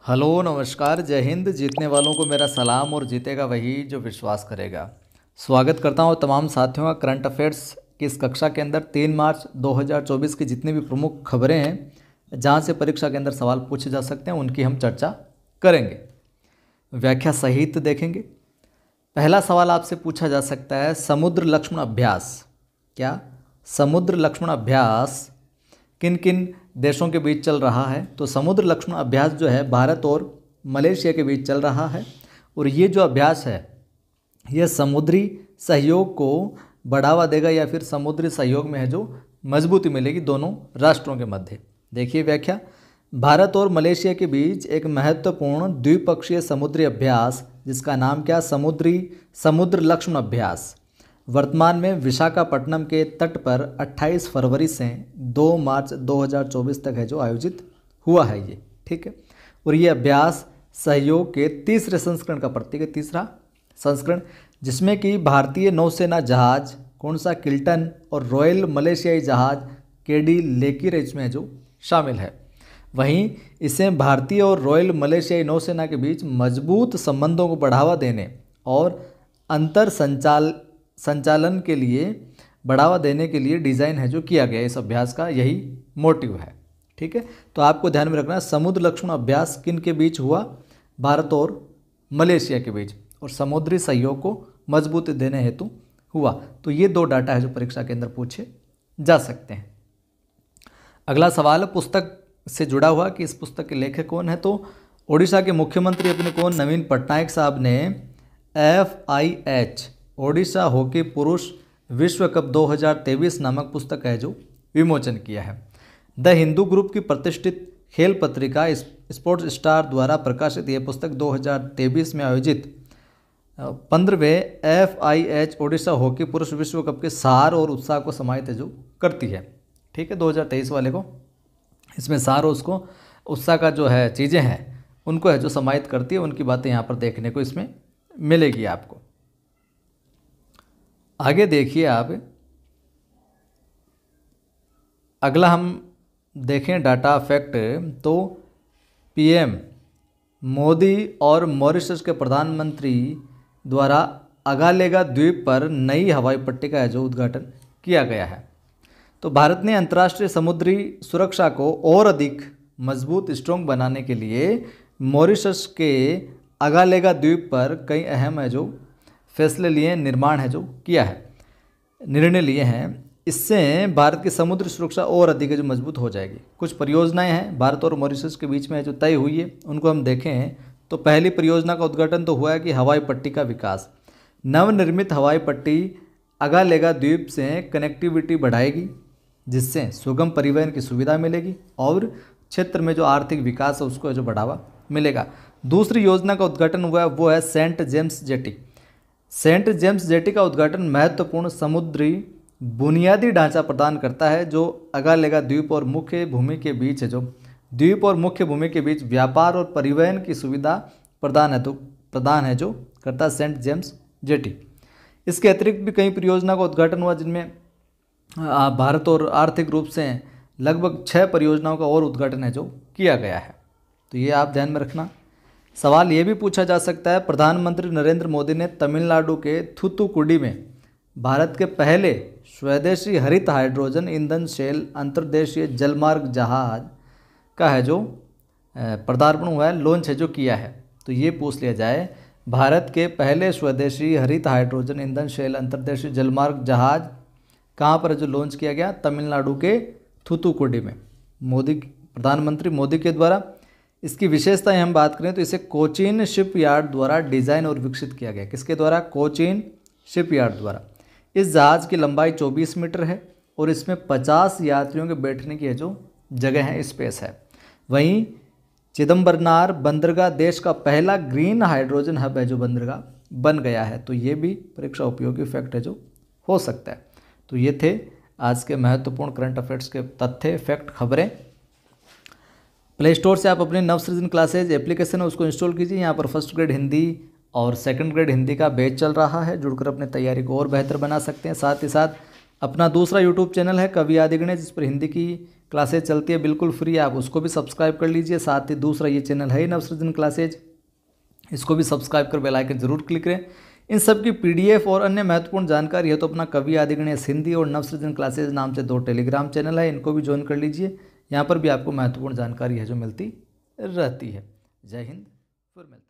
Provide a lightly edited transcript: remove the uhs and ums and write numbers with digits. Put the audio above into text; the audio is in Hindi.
हेलो नमस्कार जय हिंद। जीतने वालों को मेरा सलाम और जीतेगा वही जो विश्वास करेगा। स्वागत करता हूँ तमाम साथियों का करंट अफेयर्स की इस कक्षा के अंदर 3 मार्च 2024 की जितनी भी प्रमुख खबरें हैं जहाँ से परीक्षा के अंदर सवाल पूछे जा सकते हैं उनकी हम चर्चा करेंगे। व्याख्या सहित देखेंगे। पहला सवाल आपसे पूछा जा सकता है समुद्र लक्ष्मण अभ्यास। क्या समुद्र लक्ष्मण अभ्यास किन किन देशों के बीच चल रहा है? तो समुद्र लक्ष्मण अभ्यास जो है भारत और मलेशिया के बीच चल रहा है और ये जो अभ्यास है यह समुद्री सहयोग को बढ़ावा देगा या फिर समुद्री सहयोग में है जो मजबूती मिलेगी दोनों राष्ट्रों के मध्य। देखिए व्याख्या, भारत और मलेशिया के बीच एक महत्वपूर्ण द्विपक्षीय समुद्री अभ्यास जिसका नाम क्या, समुद्र लक्ष्मण अभ्यास वर्तमान में विशाखापट्टनम के तट पर 28 फरवरी से 2 मार्च 2024 तक है जो आयोजित हुआ है ये, ठीक है। और ये अभ्यास सहयोग के तीसरे संस्करण का प्रतीक है, तीसरा संस्करण, जिसमें कि भारतीय नौसेना जहाज कौन सा, किल्टन, और रॉयल मलेशियाई जहाज केडी लेकिर इसमें जो शामिल है। वहीं इसे भारतीय और रॉयल मलेशियाई नौसेना के बीच मजबूत संबंधों को बढ़ावा देने और अंतर संचालन के लिए बढ़ावा देने के लिए डिज़ाइन है जो किया गया। इस अभ्यास का यही मोटिव है, ठीक है। तो आपको ध्यान में रखना है समुद्र लक्ष्मण अभ्यास किन के बीच हुआ, भारत और मलेशिया के बीच, और समुद्री सहयोग को मजबूती देने हेतु हुआ। तो ये दो डाटा है जो परीक्षा के अंदर पूछे जा सकते हैं। अगला सवाल पुस्तक से जुड़ा हुआ कि इस पुस्तक के लेखक कौन है। तो ओडिशा के मुख्यमंत्री अपने कौन, नवीन पटनायक साहब ने FIH ओडिशा हॉकी पुरुष विश्व कप 2023 नामक पुस्तक है जो विमोचन किया है। द हिंदू ग्रुप की प्रतिष्ठित खेल पत्रिका स्पोर्ट्स स्टार द्वारा प्रकाशित यह पुस्तक 2023 में आयोजित 15वें FIH ओडिशा हॉकी पुरुष विश्व कप के सार और उत्साह को समाहित है जो करती है, ठीक है। 2023 वाले को इसमें सार और उसको उत्साह का जो है चीज़ें हैं उनको है जो समाहित करती है, उनकी बातें यहाँ पर देखने को इसमें मिलेगी आपको। आगे देखिए आप, अगला हम देखें डाटा फैक्ट। तो PM मोदी और मॉरिशस के प्रधानमंत्री द्वारा अगालेगा द्वीप पर नई हवाई पट्टी का है जो उद्घाटन किया गया है। तो भारत ने अंतर्राष्ट्रीय समुद्री सुरक्षा को और अधिक मजबूत स्ट्रॉन्ग बनाने के लिए मॉरिशस के अगालेगा द्वीप पर कई अहम है जो फैसले लिए, निर्माण है जो किया है, निर्णय लिए हैं। इससे भारत की समुद्री सुरक्षा और अधिक जो मजबूत हो जाएगी। कुछ परियोजनाएं हैं भारत और मॉरिशस के बीच में जो तय हुई है उनको हम देखें। तो पहली परियोजना का उद्घाटन तो हुआ है कि हवाई पट्टी का विकास। नवनिर्मित हवाई पट्टी अगालेगा द्वीप से कनेक्टिविटी बढ़ाएगी जिससे सुगम परिवहन की सुविधा मिलेगी और क्षेत्र में जो आर्थिक विकास है उसको जो बढ़ावा मिलेगा। दूसरी योजना का उद्घाटन हुआ है वो है Saint James jetty. Saint James jetty का उद्घाटन महत्वपूर्ण समुद्री बुनियादी ढांचा प्रदान करता है जो अगालेगा द्वीप और मुख्य भूमि के बीच है जो व्यापार और परिवहन की सुविधा प्रदान है जो करता है सेंट जेम्स जेटी। इसके अतिरिक्त भी कई परियोजना का उद्घाटन हुआ जिनमें भारत और आर्थिक रूप से लगभग 6 परियोजनाओं का और उद्घाटन है जो किया गया है। तो ये आप ध्यान में रखना। सवाल ये भी पूछा जा सकता है प्रधानमंत्री नरेंद्र मोदी ने तमिलनाडु के थूथुकुडी में भारत के पहले स्वदेशी हरित हाइड्रोजन ईंधन शेल अंतर्देशीय जलमार्ग जहाज का है जो पदार्पण हुआ है, लॉन्च है जो किया है। तो ये पूछ लिया जाए भारत के पहले स्वदेशी हरित हाइड्रोजन ईंधन शेल अंतर्देशीय जलमार्ग जहाज कहाँ पर जो लॉन्च किया गया, तमिलनाडु के थूथुकुडी में प्रधानमंत्री मोदी के द्वारा। इसकी विशेषताएं हम बात करें तो इसे कोचीन शिपयार्ड द्वारा डिज़ाइन और विकसित किया गया। किसके द्वारा? कोचीन शिपयार्ड द्वारा। इस जहाज़ की लंबाई 24 मीटर है और इसमें 50 यात्रियों के बैठने की जो जगह है, स्पेस है। वहीं चिदम्बरनार बंदरगाह देश का पहला ग्रीन हाइड्रोजन हब है जो बंदरगाह बन गया है। तो ये भी परीक्षा उपयोगी फैक्ट है जो हो सकता है। तो ये थे आज के महत्वपूर्ण करंट अफेयर्स के तथ्य, फैक्ट, खबरें। प्ले स्टोर से आप अपनी नवसृजन क्लासेज एप्लीकेशन है उसको इंस्टॉल कीजिए। यहाँ पर फर्स्ट ग्रेड हिंदी और सेकंड ग्रेड हिंदी का बैच चल रहा है, जुड़कर अपनी तैयारी को और बेहतर बना सकते हैं। साथ ही साथ अपना दूसरा यूट्यूब चैनल है कवि आदि गणेश, जिस पर हिंदी की क्लासेज चलती है बिल्कुल फ्री, आप उसको भी सब्सक्राइब कर लीजिए। साथ ही दूसरा ये चैनल है ही नवसृजन क्लासेज, इसको भी सब्सक्राइब कर बेल आइकन जरूर क्लिक करें। इन सब की पीडीएफ और अन्य महत्वपूर्ण जानकारी है तो अपना कवि आदि गणेश हिंदी और नवसृजन क्लासेज नाम से 2 टेलीग्राम चैनल है, इनको भी ज्वाइन कर लीजिए। यहाँ पर भी आपको महत्वपूर्ण जानकारी है जो मिलती रहती है। जय हिंद, फिर मिलते हैं।